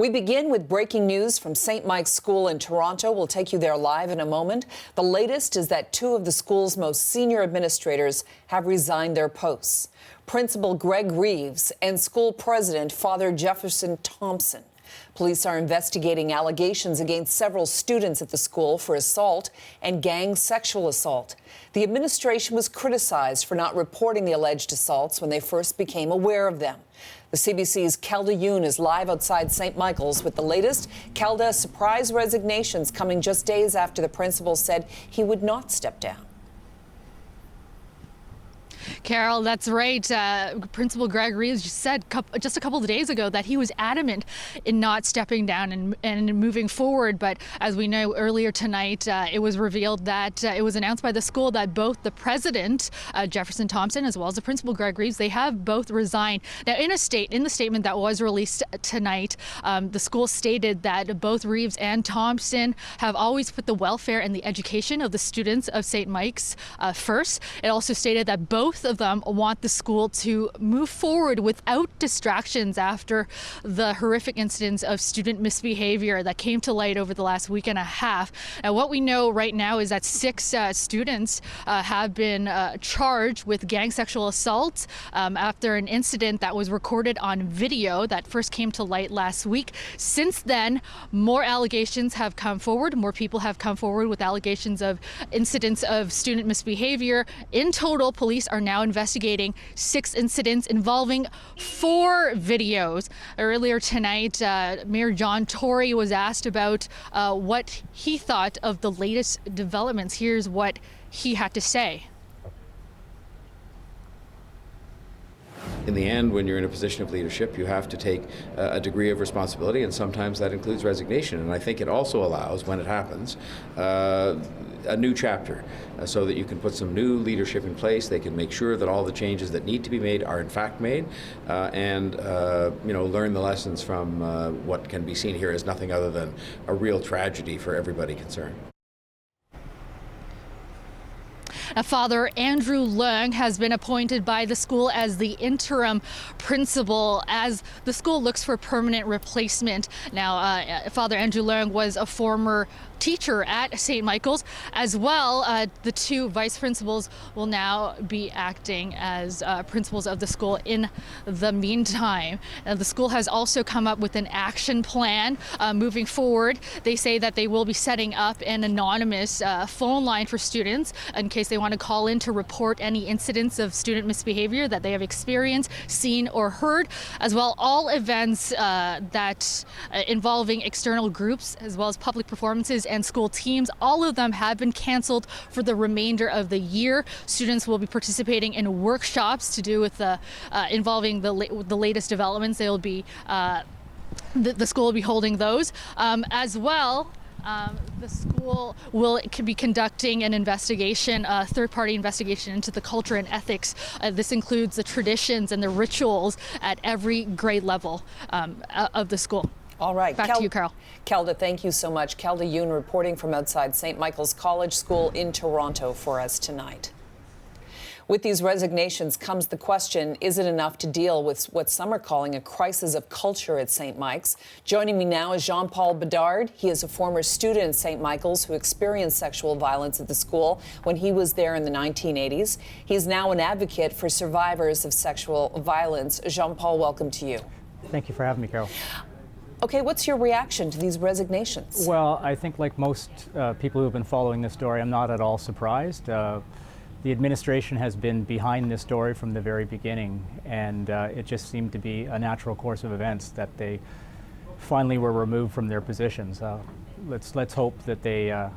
We begin with breaking news from St. Mike's School in Toronto. We'll take you there live in a moment. The latest is that two of the school's most senior administrators have resigned their posts. Principal Greg Reeves and school president Father Jefferson Thompson. Police are investigating allegations against several students at the school for assault and gang sexual assault. The administration was criticized for not reporting the alleged assaults when they first became aware of them. The CBC's Kelda Yoon is live outside St. Michael's with the latest. Kelda, surprise resignations coming just days after the principal said he would not step down. Carol, that's right. Principal Greg Reeves said just a couple of days ago that he was adamant in not stepping down and moving forward. But as we know, earlier tonight, it was revealed that it was announced by the school that both the president, Jefferson Thompson, as well as the principal, Greg Reeves, they have both resigned. Now, in the statement that was released tonight, the school stated that both Reeves and Thompson have always put the welfare and the education of the students of St. Mike's first. It also stated that both of them want the school to move forward without distractions after the horrific incidents of student misbehavior that came to light over the last week and a half. Now, what we know right now is that 6 students have been charged with gang sexual assault after an incident that was recorded on video that first came to light last week. Since then, more allegations have come forward. More people have come forward with allegations of incidents of student misbehavior. In total, police are now investigating 6 incidents involving 4 videos. Earlier tonight, Mayor John Tory was asked about what he thought of the latest developments. Here's what he had to say. In the end, when you're in a position of leadership, you have to take a degree of responsibility, and sometimes that includes resignation. And I think it also allows, when it happens, a new chapter so that you can put some new leadership in place. They can make sure that all the changes that need to be made are in fact made, and learn the lessons from what can be seen here as nothing other than a real tragedy for everybody concerned. Father Andrew Leung has been appointed by the school as the interim principal as the school looks for permanent replacement. Now, Father Andrew Leung was a former teacher at St. Michael's. As well, the 2 vice principals will now be acting as principals of the school in the meantime. The school has also come up with an action plan moving forward. They say that they will be setting up an anonymous phone line for students in case they want to call in to report any incidents of student misbehavior that they have experienced, seen, or heard. As well, all events that involving external groups as well as public performances and school teams, all of them have been canceled for the remainder of the year. Students will be participating in workshops to do with involving the latest developments. They'll be the school will be holding those as well. The school will be conducting an investigation, a third-party investigation into the culture and ethics. This includes the traditions and the rituals at every grade level of the school. All right. Back to you, Carol. Kelda, thank you so much. Kelda Yoon reporting from outside St. Michael's College School in Toronto for us tonight. With these resignations comes the question, is it enough to deal with what some are calling a crisis of culture at St. Mike's? Joining me now is Jean-Paul Bedard. He is a former student at St. Michael's who experienced sexual violence at the school when he was there in the 1980s. He is now an advocate for survivors of sexual violence. Jean-Paul, welcome to you. Thank you for having me, Carol. Okay, what's your reaction to these resignations? Well, I think like most people who have been following this story, I'm not at all surprised. The administration has been behind this story from the very beginning, and it just seemed to be a natural course of events that they finally were removed from their positions. Let's hope that they're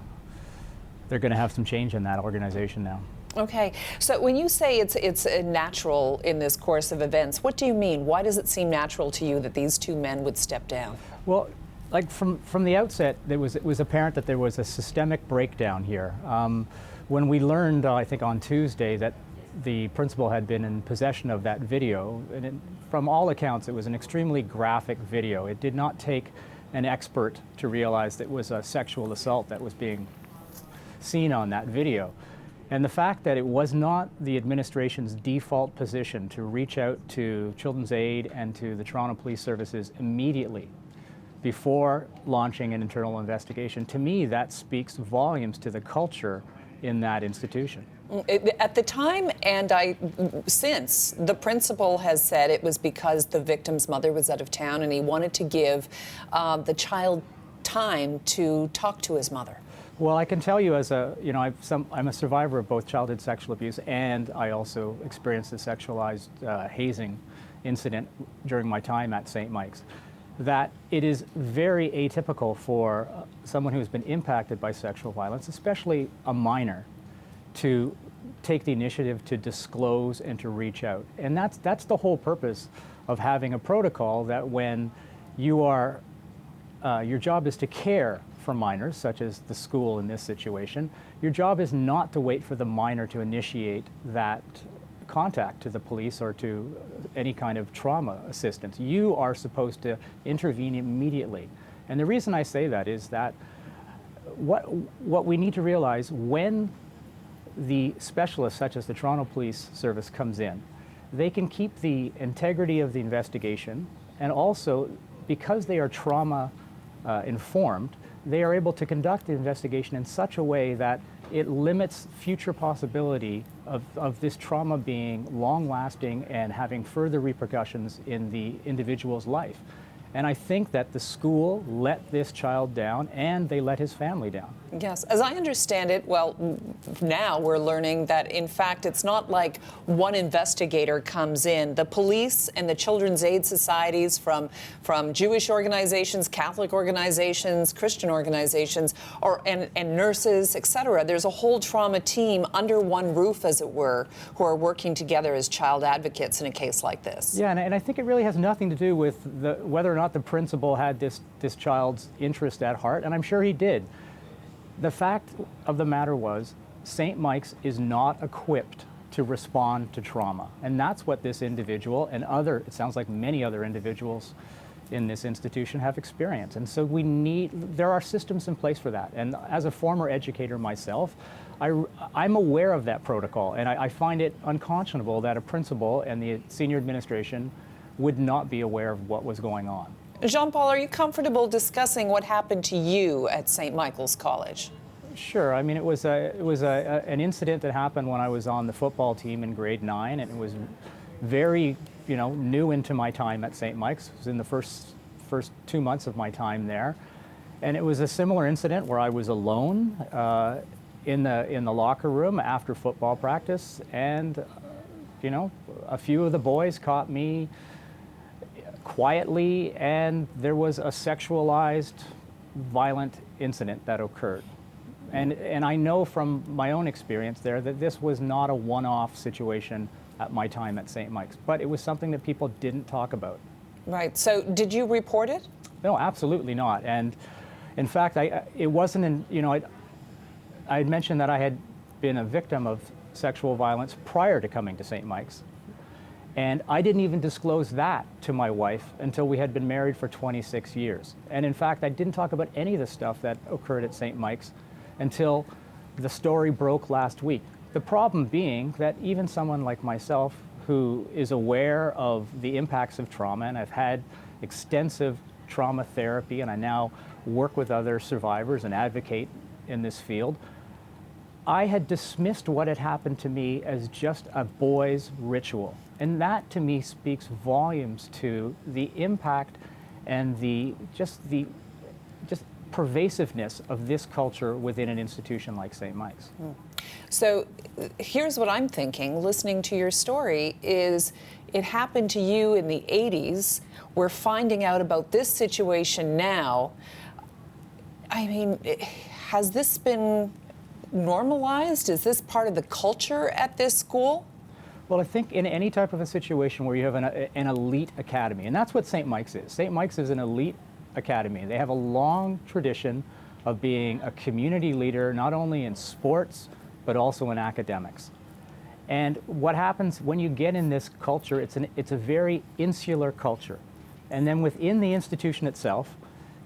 going to have some change in that organization now. Okay, so when you say it's natural in this course of events, what do you mean? Why does it seem natural to you that these 2 men would step down? Well, like from the outset, it was apparent that there was a systemic breakdown here. When we learned, I think on Tuesday, that the principal had been in possession of that video, and from all accounts, it was an extremely graphic video. It did not take an expert to realize that it was a sexual assault that was being seen on that video. And the fact that it was not the administration's default position to reach out to Children's Aid and to the Toronto Police Services immediately before launching an internal investigation, to me that speaks volumes to the culture in that institution. At the time, and since, the principal has said it was because the victim's mother was out of town and he wanted to give the child time to talk to his mother. Well, I can tell you, as I'm a survivor of both childhood sexual abuse, and I also experienced a sexualized hazing incident during my time at St. Mike's, that it is very atypical for someone who's been impacted by sexual violence, especially a minor, to take the initiative to disclose and to reach out. And that's the whole purpose of having a protocol, that when you are, your job is to care for minors, such as the school in this situation, your job is not to wait for the minor to initiate that contact to the police or to any kind of trauma assistance. You are supposed to intervene immediately. And the reason I say that is that what we need to realize, when the specialist, such as the Toronto Police Service, comes in, they can keep the integrity of the investigation, and also, because they are trauma informed, they are able to conduct the investigation in such a way that it limits future possibility of this trauma being long-lasting and having further repercussions in the individual's life. And I think that the school let this child down, and they let his family down. Yes, as I understand it, well, now we're learning that, in fact, it's not like one investigator comes in. The police and the children's aid societies from Jewish organizations, Catholic organizations, Christian organizations, and nurses, etc. There's a whole trauma team under one roof, as it were, who are working together as child advocates in a case like this. Yeah, and I think it really has nothing to do with whether or not the principal had this child's interest at heart, and I'm sure he did. The fact of the matter was, St. Mike's is not equipped to respond to trauma. And that's what this individual and it sounds like many other individuals in this institution have experienced. And so there are systems in place for that. And as a former educator myself, I'm aware of that protocol. And I find it unconscionable that a principal and the senior administration would not be aware of what was going on. Jean-Paul, are you comfortable discussing what happened to you at St. Michael's College? Sure. I mean, it was an incident that happened when I was on the football team in grade 9, and it was very, new into my time at St. Mike's. It was in the first 2 months of my time there, and it was a similar incident where I was alone in the locker room after football practice, and a few of the boys caught me quietly, and there was a sexualized, violent incident that occurred. And I know from my own experience there that this was not a one-off situation at my time at St. Mike's, but it was something that people didn't talk about. Right. So did you report it? No, absolutely not. And in fact, it wasn't I had mentioned that I had been a victim of sexual violence prior to coming to St. Mike's. And I didn't even disclose that to my wife until we had been married for 26 years. And in fact, I didn't talk about any of the stuff that occurred at St. Mike's until the story broke last week. The problem being that even someone like myself, who is aware of the impacts of trauma, and I've had extensive trauma therapy, and I now work with other survivors and advocate in this field, I had dismissed what had happened to me as just a boy's ritual. And that, to me, speaks volumes to the impact and the pervasiveness of this culture within an institution like St. Mike's. So here's what I'm thinking, listening to your story, is it happened to you in the 80s. We're finding out about this situation now. I mean, has this been normalized? Is this part of the culture at this school? Well, I think in any type of a situation where you have an elite academy, and that's what St. Mike's is. St. Mike's is an elite academy. They have a long tradition of being a community leader, not only in sports, but also in academics. And what happens when you get in this culture, it's a very insular culture. And then within the institution itself,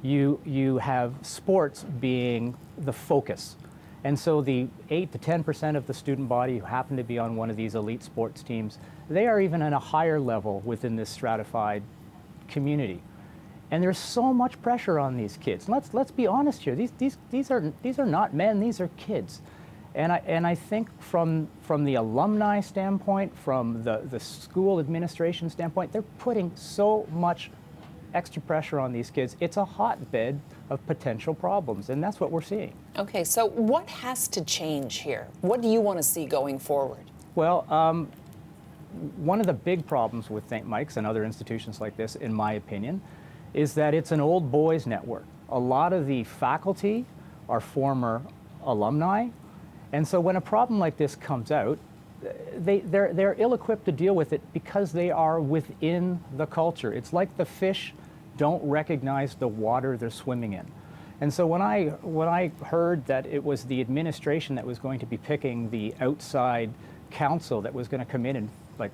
you have sports being the focus. And so the 8 to 10% of the student body who happen to be on one of these elite sports teams, they are even at a higher level within this stratified community. And there's so much pressure on these kids. Let's be honest here. These are not men. These are kids. And I think from the alumni standpoint, from the school administration standpoint, they're putting so much extra pressure on these kids. It's a hotbed of potential problems, and that's what we're seeing. Okay, so what has to change here? What do you want to see going forward? Well, one of the big problems with St. Mike's and other institutions like this, in my opinion, is that it's an old boys network. A lot of the faculty are former alumni, and so when a problem like this comes out, they're ill-equipped to deal with it because they are within the culture. It's like the fish don't recognize the water they're swimming in. And so when I heard that it was the administration that was going to be picking the outside council that was going to come in and like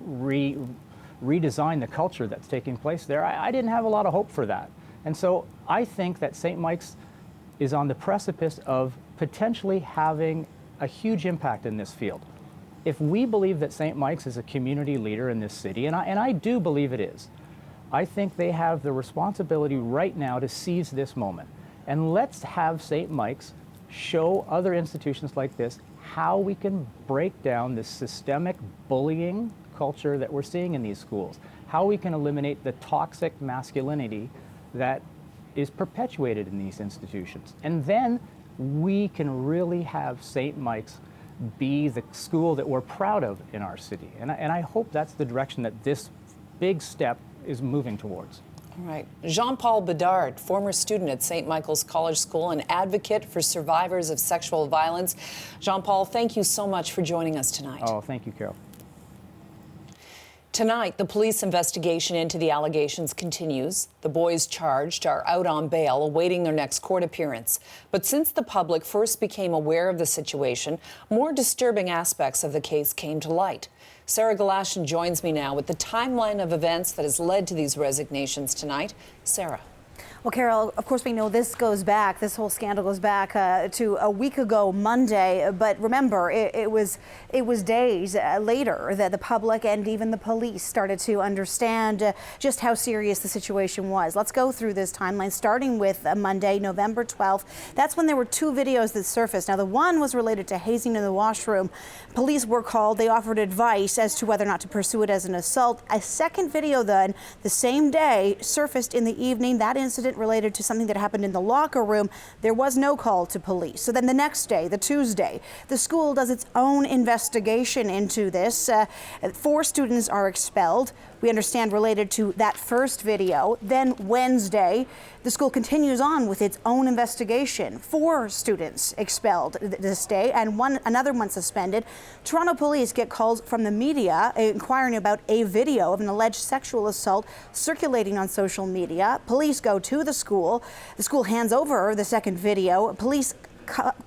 redesign the culture that's taking place there, I didn't have a lot of hope for that. And so I think that St. Mike's is on the precipice of potentially having a huge impact in this field. If we believe that St. Mike's is a community leader in this city, and I do believe it is, I think they have the responsibility right now to seize this moment. And let's have St. Mike's show other institutions like this how we can break down this systemic bullying culture that we're seeing in these schools, how we can eliminate the toxic masculinity that is perpetuated in these institutions. And then we can really have St. Mike's be the school that we're proud of in our city. And I hope that's the direction that this big step is moving towards. All right. Jean-Paul Bedard, former student at St. Michael's College School and advocate for survivors of sexual violence. Jean-Paul, thank you so much for joining us tonight. Oh, thank you, Carol. Tonight, the police investigation into the allegations continues. The boys charged are out on bail, awaiting their next court appearance. But since the public first became aware of the situation, more disturbing aspects of the case came to light. Sarah Galashan joins me now with the timeline of events that has led to these resignations tonight. Sarah. Well, Carol, of course, we know this whole scandal goes back to a week ago Monday. But remember, it was days later that the public and even the police started to understand just how serious the situation was. Let's go through this timeline, starting with Monday, November 12th. That's when there were two videos that surfaced. Now, the one was related to hazing in the washroom. Police were called. They offered advice as to whether or not to pursue it as an assault. A second video then, the same day, surfaced in the evening. That incident related to something that happened in the locker room. There was no call to police. So then the next day, the Tuesday, the school does its own investigation into this. 4 students are expelled. We understand related to that first video. Then Wednesday, the school continues on with its own investigation. 4 students expelled this day and another one suspended. Toronto police get calls from the media inquiring about a video of an alleged sexual assault circulating on social media. Police go to the school. The school hands over the second video. Police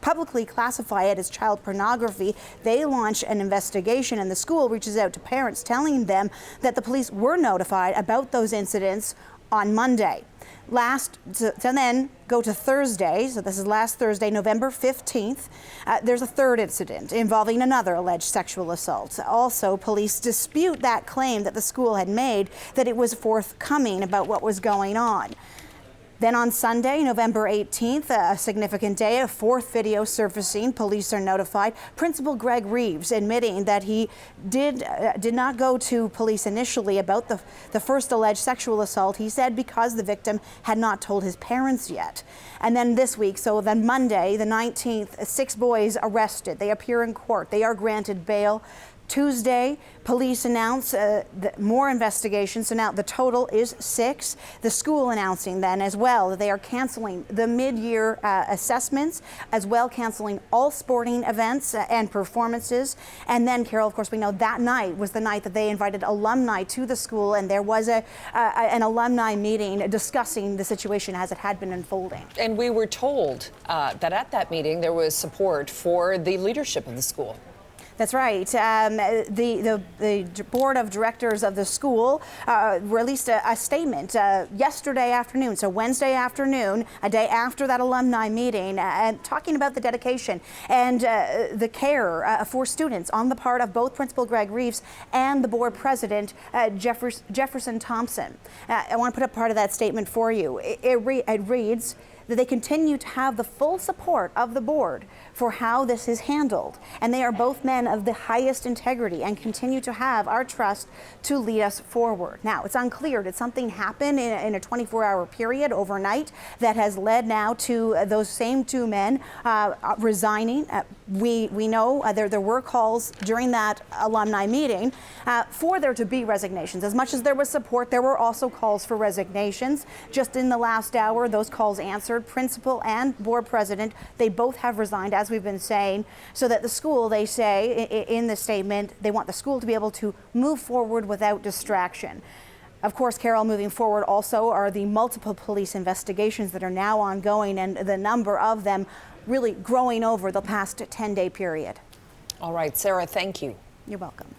publicly classify it as child pornography. They launch an investigation, and the school reaches out to parents telling them that the police were notified about those incidents on Monday. So then go to Thursday. So this is last Thursday, November 15th. There's a third incident involving another alleged sexual assault. Also, police dispute that claim that the school had made, that it was forthcoming about what was going on. Then on Sunday, November 18th, a significant day, a 4th video surfacing. Police are notified. Principal Greg Reeves admitting that he did not go to police initially about the first alleged sexual assault. He said because the victim had not told his parents yet. And then this week, so then Monday, the 19th, 6 boys arrested. They appear in court. They are granted bail. Tuesday, police announce more investigations, so now the total is 6. The school announcing then as well that they are canceling the mid-year assessments, as well canceling all sporting events and performances. And then, Carol, of course, we know that night was the night that they invited alumni to the school, and there was an alumni meeting discussing the situation as it had been unfolding. And we were told that at that meeting there was support for the leadership of the school. That's right. The board of directors of the school released a statement yesterday afternoon, so Wednesday afternoon, a day after that alumni meeting, and talking about the dedication and the care for students on the part of both Principal Greg Reeves and the board president, Jefferson Thompson. I want to put up part of that statement for you. It reads that they continue to have the full support of the board for how this is handled. And they are both men of the highest integrity and continue to have our trust to lead us forward. Now, it's unclear, did something happen in a 24-hour period overnight that has led now to those same two men resigning? We know there were calls during that alumni meeting for there to be resignations. As much as there was support, there were also calls for resignations. Just in the last hour, those calls answered. Principal and board president, they both have resigned, as we've been saying, so that the school, they say in the statement, they want the school to be able to move forward without distraction. Of course, Carol, moving forward also are the multiple police investigations that are now ongoing, and the number of them really growing over the past 10-day period. All right, Sarah, thank you. You're welcome.